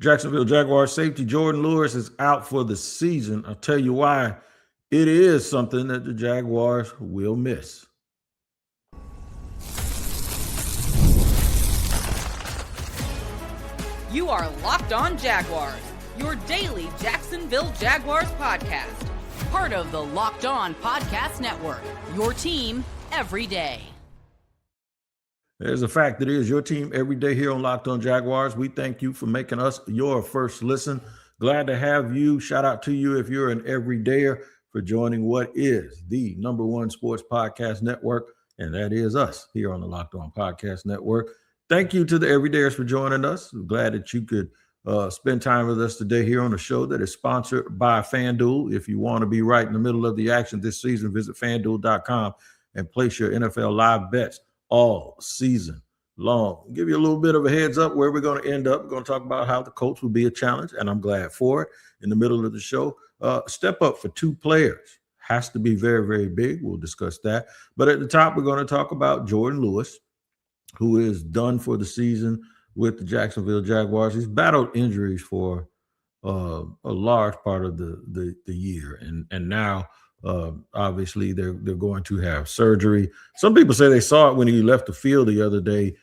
Jacksonville Jaguars safety Jourdan Lewis is out for the season. I'll tell you why. It is something that the Jaguars will miss. You are Locked On Jaguars, your daily Jacksonville Jaguars podcast. Part of the Locked On Podcast Network, your team every day. There's a fact that it is your team every day here on Locked On Jaguars. We thank you for making us your first listen. Glad to have you. Shout out to you if you're an everydayer for joining what is the number one sports podcast network, and that is us here on the Locked On Podcast Network. Thank you to the everydayers for joining us. I'm glad that you could spend time with us today here on a show that is sponsored by FanDuel. If you want to be right in the middle of the action this season, visit FanDuel.com and place your NFL live bets all season long. I'll give you a little bit of a heads up where we're going to end up. We're going to talk about how the Colts will be a challenge, and I'm glad for it. In the middle of the show, step up for two players. Has to be very, very big. We'll discuss that. But at the top, we're going to talk about Jourdan Lewis, who is done for the season with the Jacksonville Jaguars. He's battled injuries for a large part of the year, and now obviously they're going to have surgery. Some people say they saw it when he left the field the other day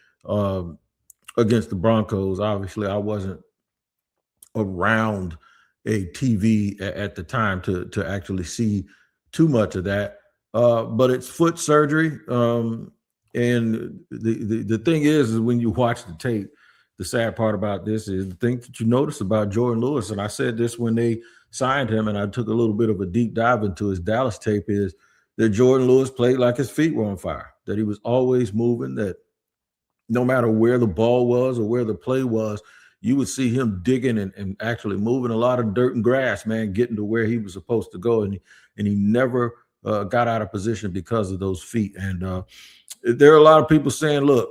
against the Broncos. Obviously, I wasn't around a TV at the time to actually see too much of that. But it's foot surgery. And the thing is when you watch the tape, the sad part about this is the thing that you notice about Jourdan Lewis, and I said this when they signed him, and I took a little bit of a deep dive into his Dallas tape, is that Jourdan Lewis played like his feet were on fire, that he was always moving, that no matter where the ball was or where the play was, you would see him digging and actually moving a lot of dirt and grass, man, getting to where he was supposed to go. And he never got out of position because of those feet. And there are a lot of people saying, look,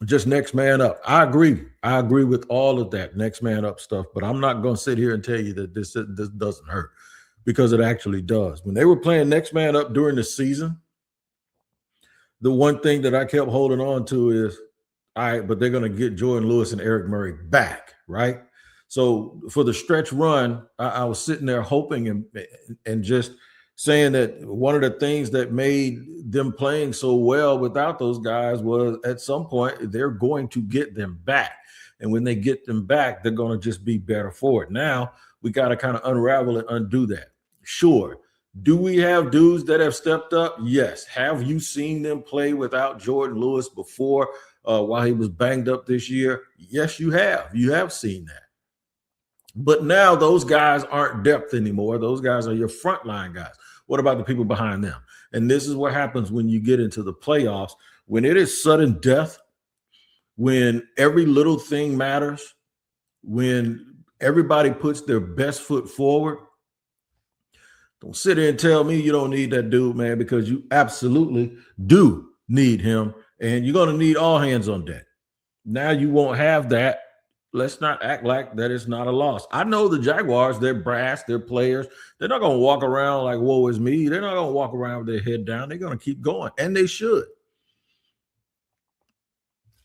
just next man up. I agree. I agree with all of that next man up stuff, but I'm not going to sit here and tell you that this doesn't hurt, because it actually does. When they were playing next man up during the season, the one thing that I kept holding on to is, all right, but they're going to get Jourdan Lewis and Eric Murray back, right? So for the stretch run, I was sitting there hoping and just saying that one of the things that made them playing so well without those guys was at some point they're going to get them back. And when they get them back, they're going to just be better for it. Now we got to kind of unravel and undo that. Sure. Do we have dudes that have stepped up? Yes. Have you seen them play without Jourdan Lewis before while he was banged up this year? Yes, you have. You have seen that. But now those guys aren't depth anymore. Those guys are your frontline guys. What about the people behind them? And this is what happens when you get into the playoffs. When it is sudden death, when every little thing matters, when everybody puts their best foot forward, don't sit here and tell me you don't need that dude, man, because you absolutely do need him, and you're going to need all hands on deck. Now you won't have that. Let's not act like that is not a loss. I know the Jaguars, they're brass, they're players. They're not going to walk around like, woe is me. They're not going to walk around with their head down. They're going to keep going, and they should.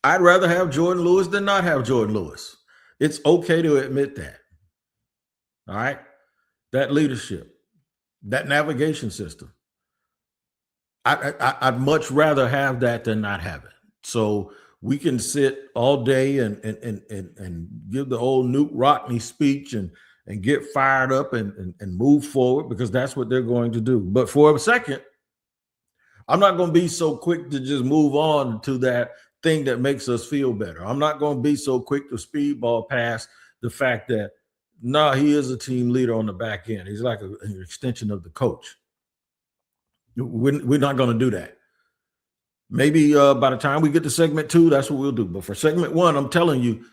I'd rather have Jourdan Lewis than not have Jourdan Lewis. It's okay to admit that. All right? That leadership, that navigation system. I'd much rather have that than not have it. So we can sit all day and give the old Newt Rockney speech and get fired up and move forward, because that's what they're going to do. But for a second, I'm not going to be so quick to just move on to that thing that makes us feel better. I'm not going to be so quick to speedball past the fact that, he is a team leader on the back end. He's like an extension of the coach. We're not going to do that. Maybe by the time we get to segment 2, that's what we'll do. But for segment 1, I'm telling you,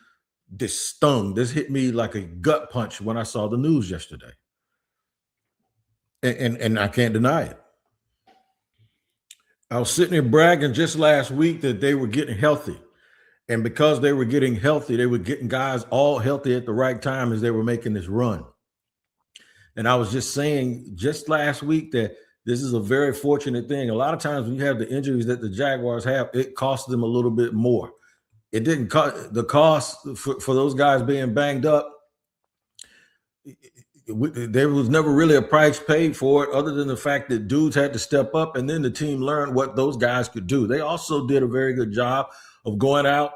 this stung. This hit me like a gut punch when I saw the news yesterday. And I can't deny it. I was sitting here bragging just last week that they were getting healthy. And because they were getting healthy, they were getting guys all healthy at the right time as they were making this run. And I was just saying just last week that this is a very fortunate thing. A lot of times when you have the injuries that the Jaguars have, it costs them a little bit more. It didn't cost the cost for those guys being banged up. There was never really a price paid for it other than the fact that dudes had to step up, and then the team learned what those guys could do. They also did a very good job of going out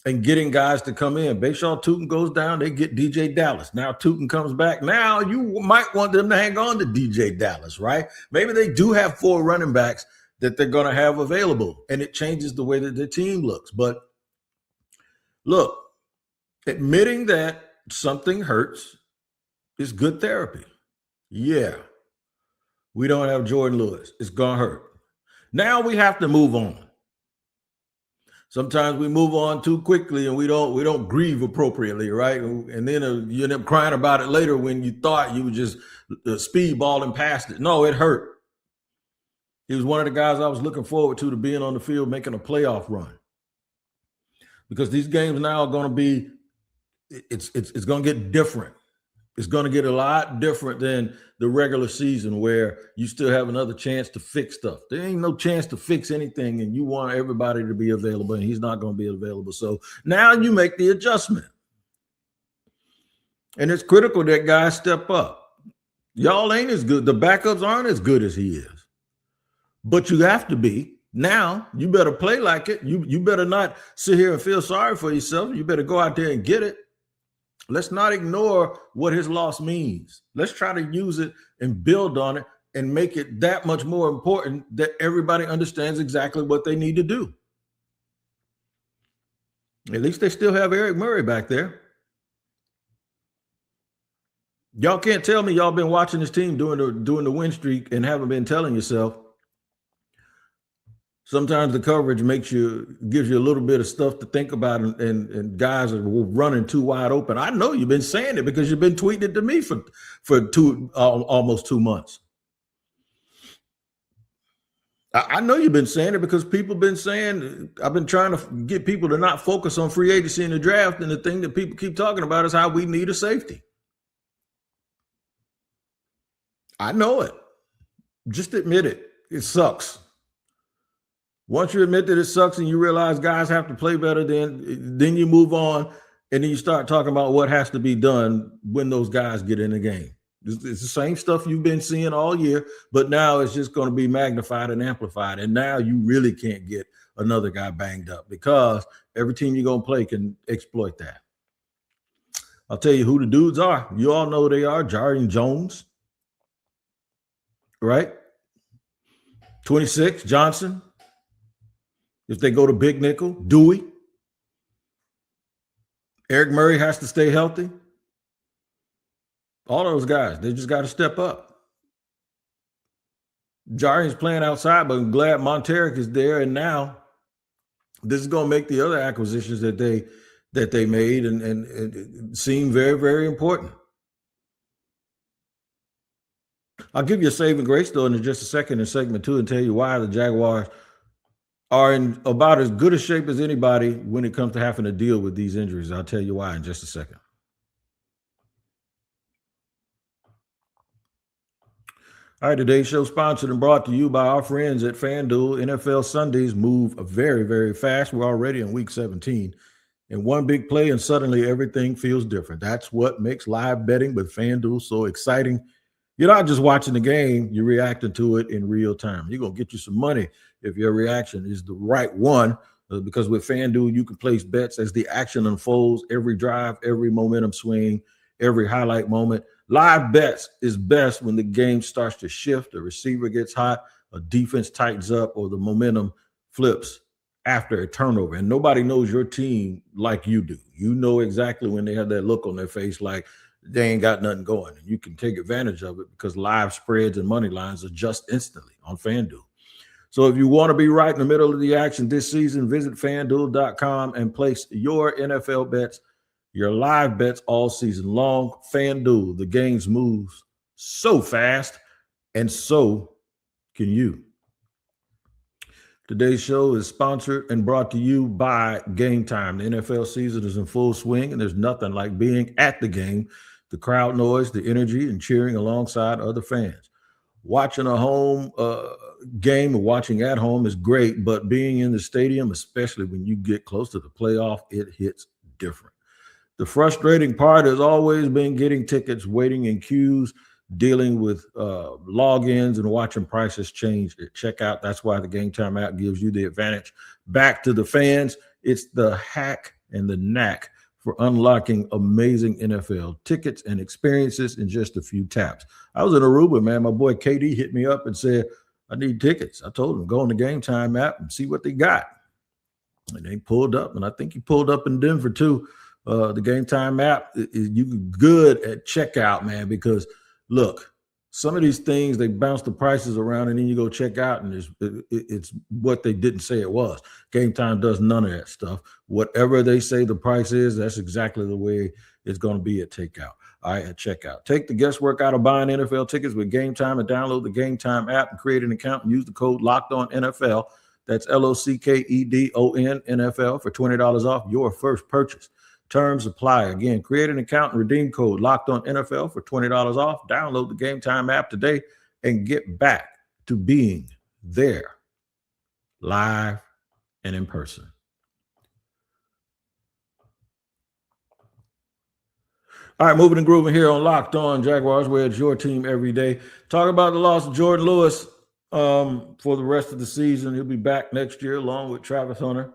and getting guys to come in. Bashaw Tootin goes down, they get DJ Dallas. Now Tootin comes back. Now you might want them to hang on to DJ Dallas, right? Maybe they do have 4 running backs that they're going to have available, and it changes the way that the team looks. But look, admitting that something hurts is good therapy. Yeah, we don't have Jourdan Lewis. It's going to hurt. Now we have to move on. Sometimes we move on too quickly and we don't grieve appropriately, right? And then you end up crying about it later when you thought you were just speedballing past it. No, it hurt. He was one of the guys I was looking forward to being on the field making a playoff run. Because these games now are going to be, it's going to get different. It's going to get a lot different than the regular season where you still have another chance to fix stuff. There ain't no chance to fix anything, and you want everybody to be available, and he's not going to be available. So now you make the adjustment. And it's critical that guys step up. Y'all ain't as good. The backups aren't as good as he is. But you have to be. Now you better play like it. You better not sit here and feel sorry for yourself. You better go out there and get it. Let's not ignore what his loss means. Let's try to use it and build on it and make it that much more important that everybody understands exactly what they need to do. At least they still have Eric Murray back there. Y'all can't tell me y'all been watching this team during the win streak and haven't been telling yourself. Sometimes the coverage gives you a little bit of stuff to think about, and guys are running too wide open. I know you've been saying it because you've been tweeting it to me for almost 2 months. I know you've been saying it because people have been saying, I've been trying to get people to not focus on free agency in the draft, and the thing that people keep talking about is how we need a safety. I know it. Just admit it. It sucks. Once you admit that it sucks and you realize guys have to play better, then you move on, and then you start talking about what has to be done when those guys get in the game. It's the same stuff you've been seeing all year, but now it's just going to be magnified and amplified. And now you really can't get another guy banged up because every team you're going to play can exploit that. I'll tell you who the dudes are. You all know who they are. Jarring Jones, right? 26, Johnson. If they go to big nickel, Dewey. Eric Murray has to stay healthy. All those guys, they just got to step up. Jarring's playing outside, but I'm glad Monteric is there. And now this is going to make the other acquisitions that they made and seem very, very important. I'll give you a saving grace, though, in just a second in segment 2 and tell you why the Jaguars are in about as good a shape as anybody when it comes to having to deal with these injuries. I'll tell you why in just a second. All right, today's show sponsored and brought to you by our friends at FanDuel. NFL Sundays move very, very fast. We're already in week 17. And one big play and suddenly everything feels different. That's what makes live betting with FanDuel so exciting. You're not just watching the game, you're reacting to it in real time. You're going to get you some money if your reaction is the right one, because with FanDuel, you can place bets as the action unfolds, every drive, every momentum swing, every highlight moment. Live bets is best when the game starts to shift, a receiver gets hot, a defense tightens up, or the momentum flips after a turnover. And nobody knows your team like you do. You know exactly when they have that look on their face like they ain't got nothing going. And you can take advantage of it because live spreads and money lines adjust instantly on FanDuel. So if you want to be right in the middle of the action this season, visit FanDuel.com and place your NFL bets, your live bets all season long. FanDuel, the games move so fast, and so can you. Today's show is sponsored and brought to you by Game Time. The NFL season is in full swing, and there's nothing like being at the game. The crowd noise, the energy, and cheering alongside other fans. watching a home game or watching at home is great, but being in the stadium, especially when you get close to the playoff, it hits different. The frustrating part has always been getting tickets, waiting in queues, dealing with logins and watching prices change at checkout. That's why the Game Time app gives you the advantage. Back to the fans, it's the hack and the knack for unlocking amazing NFL tickets and experiences in just a few taps. I was in Aruba, man. My boy KD hit me up and said, I need tickets. I told him, go on the Game Time app and see what they got. And they pulled up, and I think he pulled up in Denver too. The Game Time app, you good at checkout, man, because look, some of these things, they bounce the prices around and then you go check out and it's what they didn't say it was. Game Time does none of that stuff. Whatever they say the price is, that's exactly the way it's going to be at takeout. All right, at checkout. Take the guesswork out of buying NFL tickets with Game Time and download the Game Time app and create an account and use the code LOCKEDONNFL. That's LOCKEDON NFL for $20 off your first purchase. Terms apply. Again, create an account and redeem code LOCKEDONNFL for $20 off. Download the Game Time app today and get back to being there live and in person. All right, moving and grooving here on Locked On Jaguars, where it's your team every day. Talk about the loss of Jourdan Lewis for the rest of the season. He'll be back next year along with Travis Hunter.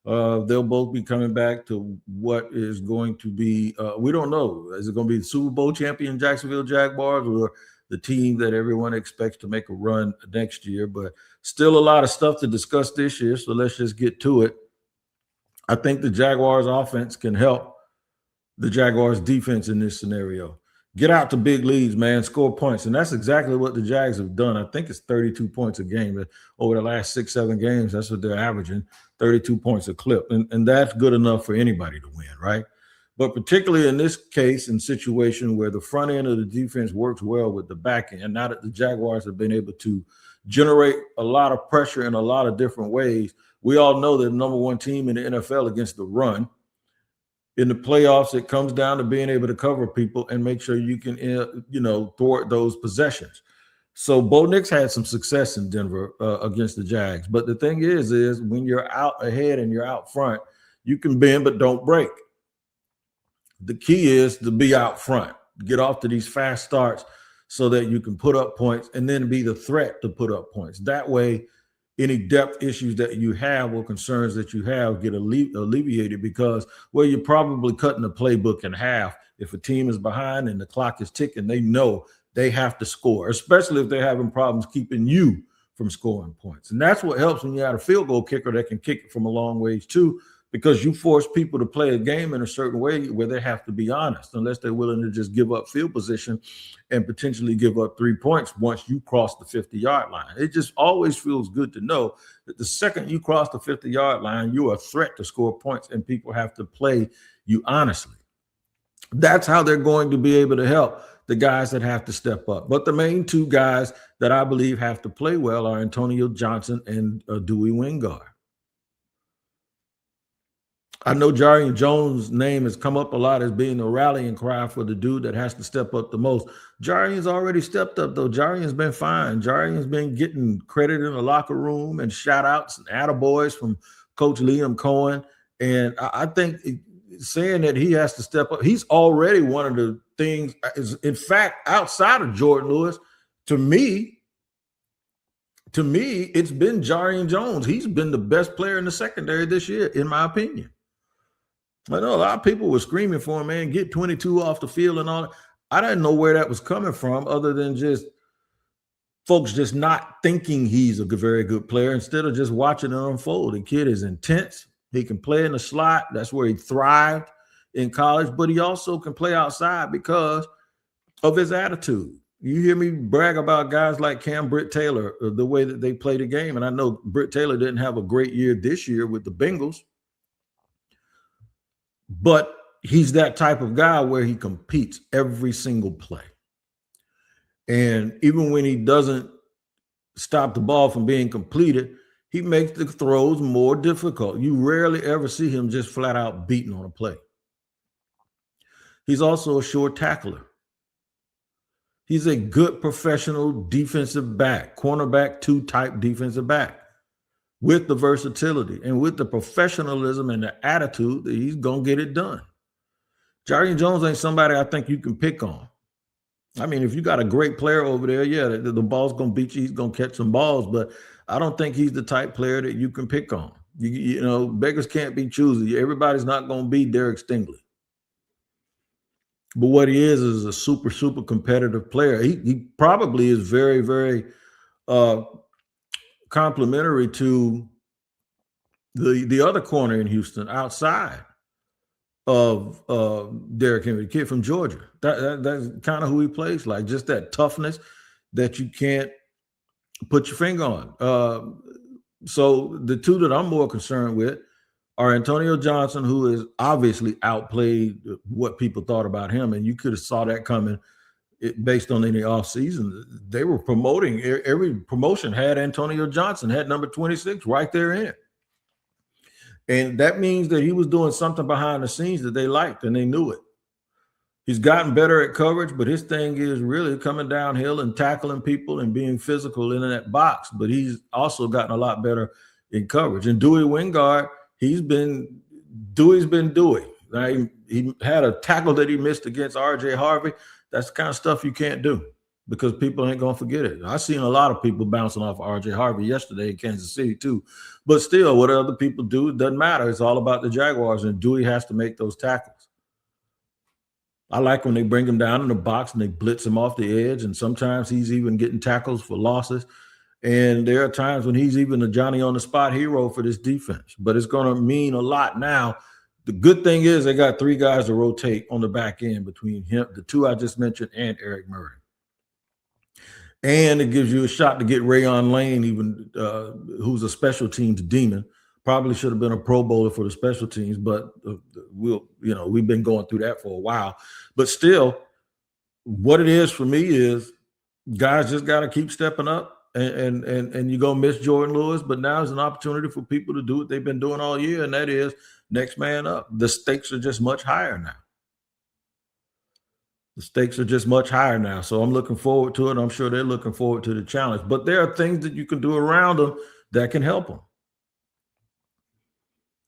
They'll both be coming back to what is going to be, we don't know. Is it going to be the Super Bowl champion Jacksonville Jaguars or the team that everyone expects to make a run next year? But still a lot of stuff to discuss this year, so let's just get to it. I think the Jaguars offense can help the Jaguars defense in this scenario. Get out to big leads, man, score points. And that's exactly what the Jags have done. I think it's 32 points a game. But over the last 6-7 games, that's what they're averaging, 32 points a clip. And that's good enough for anybody to win, right? But particularly in this case and situation where the front end of the defense works well with the back end, now that the Jaguars have been able to generate a lot of pressure in a lot of different ways, we all know they're the number one team in the NFL against the run. In the playoffs, it comes down to being able to cover people and make sure you can, thwart those possessions. So Bo Nix had some success in Denver against the Jags. But the thing is when you're out ahead and you're out front, you can bend but don't break. The key is to be out front, get off to these fast starts so that you can put up points and then be the threat to put up points. That way, any depth issues that you have or concerns that you have get alleviated because, well, you're probably cutting the playbook in half. If a team is behind and the clock is ticking, they know they have to score, especially if they're having problems keeping you from scoring points. And that's what helps when you have a field goal kicker that can kick it from a long ways too, because you force people to play a game in a certain way where they have to be honest, unless they're willing to just give up field position and potentially give up 3 points once you cross the 50-yard line. It just always feels good to know that the second you cross the 50-yard line, you're a threat to score points and people have to play you honestly. That's how they're going to be able to help the guys that have to step up. But the main two guys that I believe have to play well are Antonio Johnson and Dewey Wingard. I know Jarian Jones' name has come up a lot as being a rallying cry for the dude that has to step up the most. Jarian's already stepped up, though. Jarian's been fine. Jarian's been getting credit in the locker room and shout-outs and attaboys from Coach Liam Cohen. And I think saying that he has to step up, he's already one of the things, in fact, outside of Jourdan Lewis, to me, it's been Jarian Jones. He's been the best player in the secondary this year, in my opinion. I know a lot of people were screaming for him, man, get 22 off the field and all that. I didn't know where that was coming from other than just folks just not thinking he's a very good player instead of just watching it unfold. The kid is intense. He can play in the slot. That's where he thrived in college, but he also can play outside because of his attitude. You hear me brag about guys like Cam Britt-Taylor, the way that they play the game. And I know Britt-Taylor didn't have a great year this year with the Bengals, but he's that type of guy where he competes every single play. And even when he doesn't stop the ball from being completed, he makes the throws more difficult. You rarely ever see him just flat out beating on a play. He's also a sure tackler. He's a good professional defensive back, cornerback 2 type defensive back with the versatility and with the professionalism and the attitude that he's going to get it done. Jourdan Jones ain't somebody I think you can pick on. I mean, if you got a great player over there, yeah, the ball's going to beat you. He's going to catch some balls, but I don't think he's the type player that you can pick on. You know, beggars can't be choosy. Everybody's not going to be Derek Stingley. But what he is a super, super competitive player. He probably is very, very complimentary to the other corner in Houston outside of Derrick Henry, the kid from Georgia. That's kind of who he plays like, just that toughness that you can't put your finger on. So the two that I'm more concerned with are Antonio Johnson, who is obviously outplayed what people thought about him, and you could have saw that coming based on any offseason. They were promoting, every promotion had Antonio Johnson, had number 26 right there in it. And that means that he was doing something behind the scenes that they liked, and they knew it. He's gotten better at coverage, but his thing is really coming downhill and tackling people and being physical in that box. But he's also gotten a lot better in coverage. And Dewey Wingard, Dewey's been Dewey. He had a tackle that he missed against R.J. Harvey. That's the kind of stuff you can't do because people ain't going to forget it. I've seen a lot of people bouncing off R.J. Harvey yesterday in Kansas City too. But still, what other people do, it doesn't matter. It's all about the Jaguars, and Dewey has to make those tackles. I like when they bring him down in the box and they blitz him off the edge, and sometimes he's even getting tackles for losses. And there are times when he's even a Johnny-on-the-spot hero for this defense. But it's going to mean a lot now. The good thing is they got 3 guys to rotate on the back end between him, the 2 I just mentioned, and Eric Murray. And it gives you a shot to get Rayon Lane, even who's a special teams demon. Probably should have been a Pro Bowler for the special teams, but we've been going through that for a while. But still, what it is for me is guys just got to keep stepping up, and you're going to miss Jourdan Lewis, but now is an opportunity for people to do what they've been doing all year, and that is next man up. The stakes are just much higher now. The stakes are just much higher now. So I'm looking forward to it. I'm sure they're looking forward to the challenge. But there are things that you can do around them that can help them.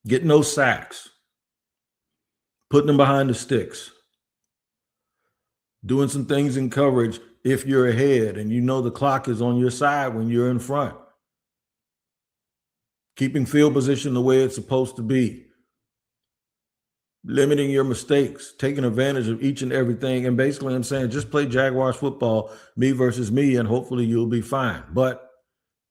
Getting those sacks, putting them behind the sticks, doing some things in coverage if you're ahead and you know the clock is on your side when you're in front. Keeping field position the way it's supposed to be. Limiting your mistakes, taking advantage of each and everything. And basically I'm saying just play Jaguars football, me versus me, and hopefully you'll be fine. But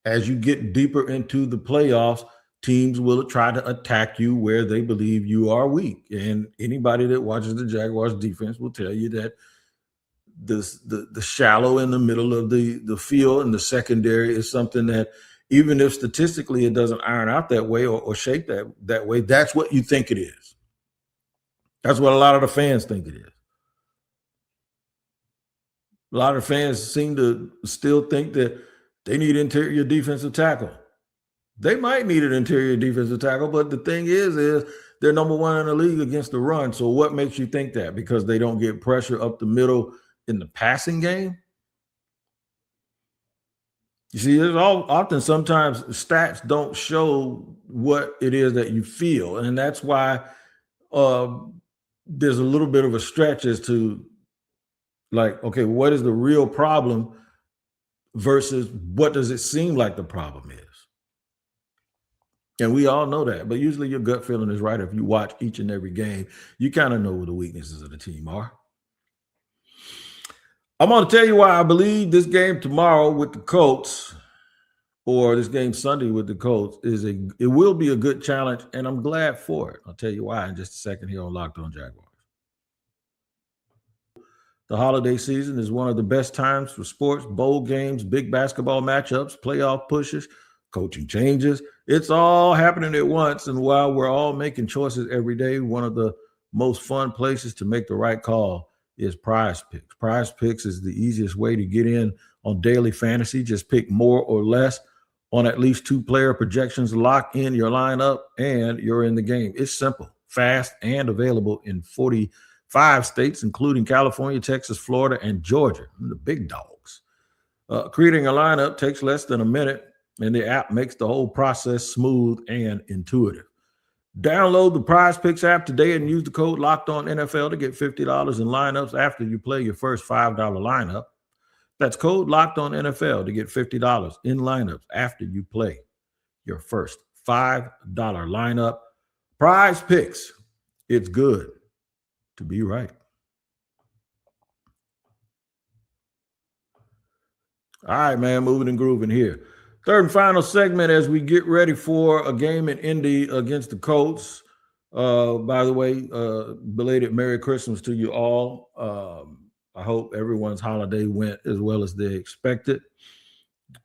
as you get deeper into the playoffs, teams will try to attack you where they believe you are weak. And anybody that watches the Jaguars defense will tell you that the shallow in the middle of the field and the secondary is something that even if statistically it doesn't iron out that way or shape that way, that's what you think it is. That's what a lot of the fans think it is. A lot of fans seem to still think that they need interior defensive tackle. They might need an interior defensive tackle, but the thing is they're number 1 in the league against the run. So what makes you think that? Because they don't get pressure up the middle in the passing game? You see, there's often sometimes stats don't show what it is that you feel. And that's why there's a little bit of a stretch as to like, okay, what is the real problem versus what does it seem like the problem is? And we all know that, but usually your gut feeling is right. If you watch each and every game, you kind of know what the weaknesses of the team are. I'm going to tell you why I believe this game tomorrow with the Colts, or this game Sunday with the Colts, it will be a good challenge, and I'm glad for it. I'll tell you why in just a second here on Locked On Jaguars. The holiday season is one of the best times for sports, bowl games, big basketball matchups, playoff pushes, coaching changes. It's all happening at once, and while we're all making choices every day, one of the most fun places to make the right call is Prize Picks. Prize Picks is the easiest way to get in on daily fantasy. Just pick more or less on at least 2 player projections, lock in your lineup, and you're in the game. It's simple, fast, and available in 45 5 states, including California, Texas, Florida, and Georgia, the big dogs. Creating a lineup takes less than a minute, and the app makes the whole process smooth and intuitive. Download the Prize Picks app today and use the code LOCKEDONNFL to get $50 in lineups after you play your first $5 lineup. That's code LOCKEDONNFL to get $50 in lineups after you play your first $5 lineup. Prize Picks. It's good to be right. All right, man, moving and grooving here. Third and final segment as we get ready for a game in Indy against the Colts. By the way, belated Merry Christmas to you all. I hope everyone's holiday went as well as they expected.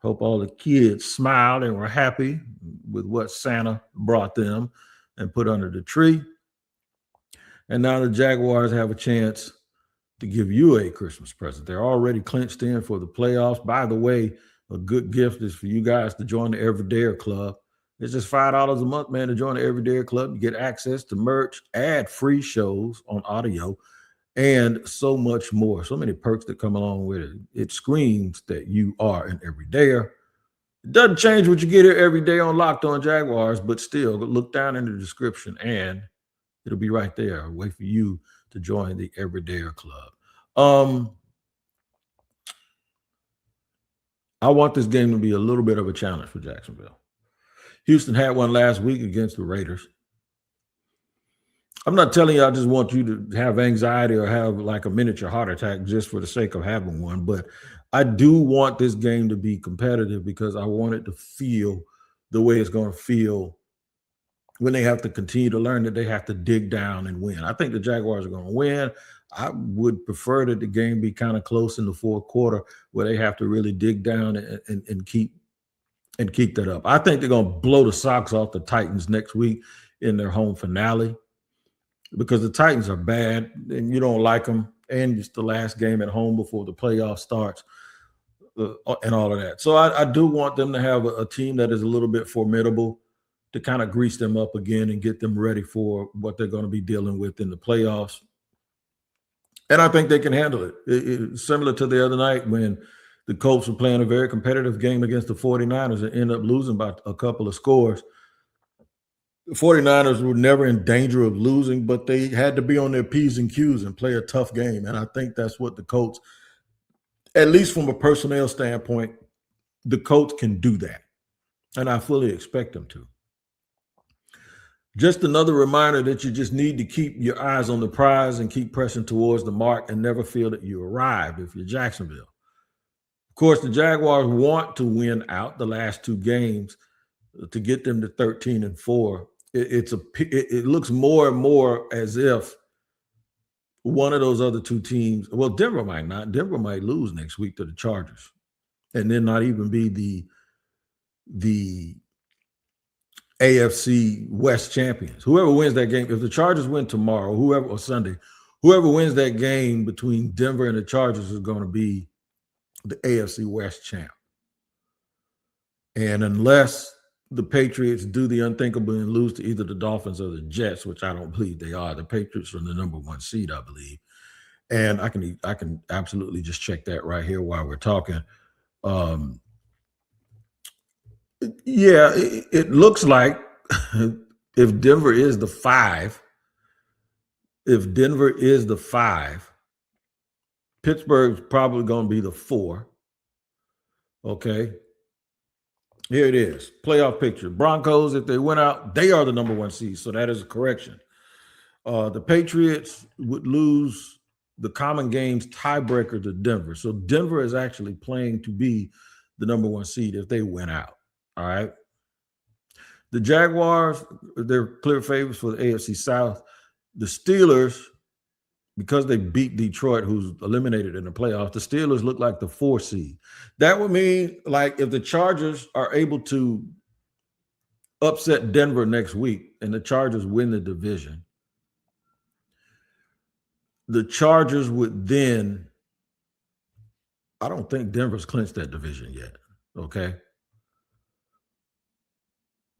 Hope all the kids smiled and were happy with what Santa brought them and put under the tree. And now the Jaguars have a chance to give you a Christmas present. They're already clinched in for the playoffs. By the way, a good gift is for you guys to join the Everydayer Club. It's just $5 a month, man, to join the Everydayer Club. You get access to merch, ad-free shows on audio, and so much more. So many perks that come along with it. It screams that you are an Everydayer. It doesn't change what you get here every day on Locked On Jaguars, but still, look down in the description, and it'll be right there. Wait for you to join the Everydayer Club. I want this game to be a little bit of a challenge for Jacksonville. Houston had one last week against the Raiders. I'm not telling you I just want you to have anxiety or have like a miniature heart attack just for the sake of having one, but I do want this game to be competitive because I want it to feel the way it's going to feel when they have to continue to learn that they have to dig down and win. I think the Jaguars are going to win. I would prefer that the game be kind of close in the fourth quarter where they have to really dig down and keep that up. I think they're going to blow the socks off the Titans next week in their home finale because the Titans are bad and you don't like them, and it's the last game at home before the playoff starts and all of that. So I do want them to have a team that is a little bit formidable to kind of grease them up again and get them ready for what they're going to be dealing with in the playoffs. And I think they can handle it. Similar to the other night when the Colts were playing a very competitive game against the 49ers and ended up losing by a couple of scores. The 49ers were never in danger of losing, but they had to be on their P's and Q's and play a tough game. And I think that's what the Colts, at least from a personnel standpoint, the Colts can do that. And I fully expect them to. Just another reminder that you just need to keep your eyes on the prize and keep pressing towards the mark and never feel that you arrived if you're Jacksonville. Of course, the Jaguars want to win out the last 2 games to get them to 13-4. It looks more and more as if one of those other 2 teams, well, Denver might not. Denver might lose next week to the Chargers and then not even be the AFC West champions. Whoever wins that game, if the Chargers win tomorrow, or Sunday, whoever wins that game between Denver and the Chargers is going to be the AFC West champ. And unless the Patriots do the unthinkable and lose to either the Dolphins or the Jets, which I don't believe they are, the Patriots are the number 1 seed, I believe. And I can absolutely just check that right here while we're talking. Yeah, it looks like if Denver is the 5, Pittsburgh's probably going to be the 4. Okay. Here it is. Playoff picture. Broncos, if they went out, they are the number 1 seed. So that is a correction. The Patriots would lose the common games tiebreaker to Denver. So Denver is actually playing to be the number 1 seed if they went out. All right. The Jaguars, they're clear favorites for the AFC South. The Steelers, because they beat Detroit, who's eliminated in the playoffs, the Steelers look like the 4 seed. That would mean, like, if the Chargers are able to upset Denver next week and the Chargers win the division, the Chargers would then, I don't think Denver's clinched that division yet. Okay.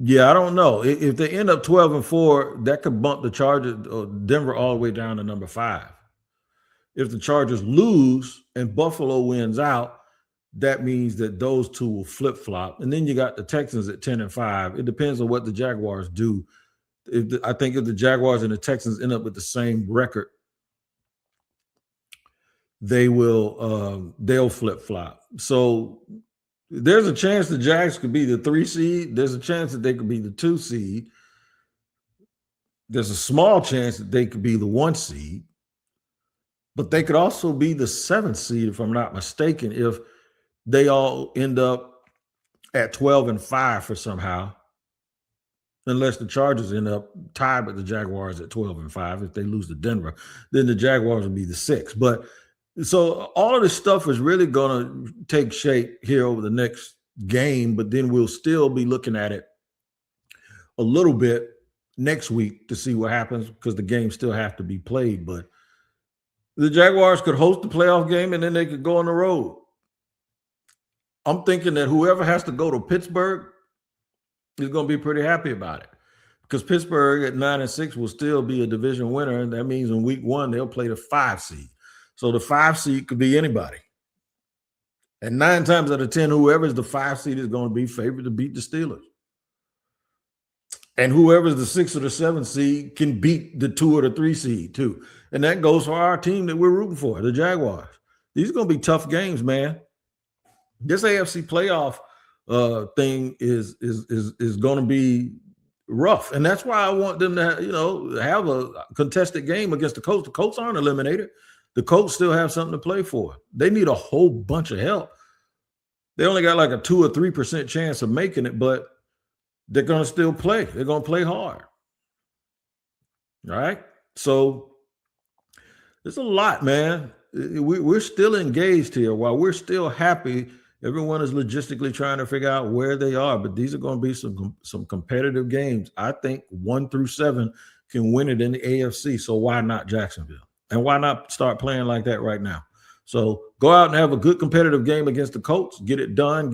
Yeah, I don't know. If they end up 12-4, that could bump the Chargers or Denver all the way down to number 5. if the Chargers lose and Buffalo wins out, that means that those two will flip-flop. And then you got the Texans at 10-5. It depends on what the Jaguars do. I think if the Jaguars and the Texans end up with the same record, they'll flip-flop. So there's a chance the Jags could be the 3 seed. There's a chance that they could be the 2 seed. There's a small chance that they could be the 1 seed. But they could also be the 7th seed, if I'm not mistaken, if they all end up at 12-5 for somehow, unless the Chargers end up tied with the Jaguars at 12-5. If they lose to Denver, then the Jaguars will be the 6th. But so all of this stuff is really going to take shape here over the next game, but then we'll still be looking at it a little bit next week to see what happens because the games still have to be played. But the Jaguars could host the playoff game and then they could go on the road. I'm thinking that whoever has to go to Pittsburgh is going to be pretty happy about it because Pittsburgh at 9-6 will still be a division winner. And that means in week 1, they'll play the 5 seed. So the 5 seed could be anybody. And 9 times out of 10, whoever's the 5 seed is going to be favored to beat the Steelers. And whoever's the 6 or the 7 seed can beat the 2 or the 3 seed too. And that goes for our team that we're rooting for, the Jaguars. These are going to be tough games, man. This AFC playoff thing is going to be rough. And that's why I want them to, have a contested game against the Colts. The Colts aren't eliminated. The Colts still have something to play for. They need a whole bunch of help. They only got like a 2 or 3% chance of making it, but they're going to still play. They're going to play hard. All right? So there's a lot, man. We're still engaged here. While we're still happy, everyone is logistically trying to figure out where they are, but these are going to be some competitive games. I think 1 through 7 can win it in the AFC, so why not Jacksonville? And why not start playing like that right now? So go out and have a good competitive game against the Colts. Get it done.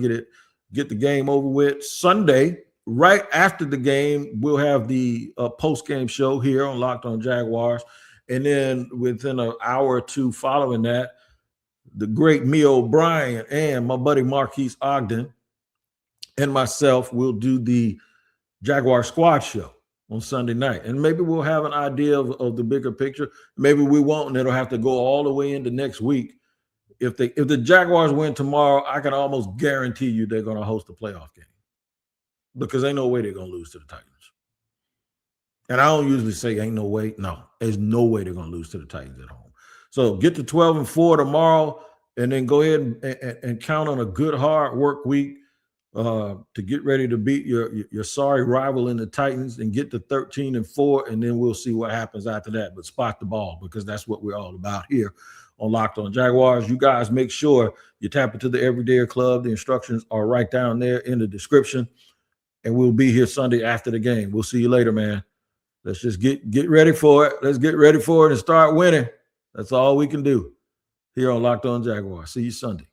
Get the game over with. Sunday, right after the game, we'll have the post-game show here on Locked On Jaguars. And then within an hour or two following that, the great Mia O'Brien and my buddy Marquise Ogden and myself will do the Jaguar Squad show on Sunday night. And maybe we'll have an idea of the bigger picture. Maybe we won't, and it'll have to go all the way into next week. If the Jaguars win tomorrow, I can almost guarantee you they're going to host a playoff game because ain't no way they're going to lose to the Titans. And I don't usually say ain't no way. No, there's no way they're going to lose to the Titans at home. So get to 12-4 tomorrow and then go ahead and count on a good, hard work week to get ready to beat your sorry rival in the Titans and get to 13-4, and then we'll see what happens after that. But spot the ball because that's what we're all about here on Locked On Jaguars. You guys make sure you tap into the Everyday Club. The instructions are right down there in the description, and we'll be here Sunday after the game. We'll see you later, man. Let's just get ready for it. Let's get ready for it and start winning. That's all we can do here on Locked On Jaguars. See you Sunday.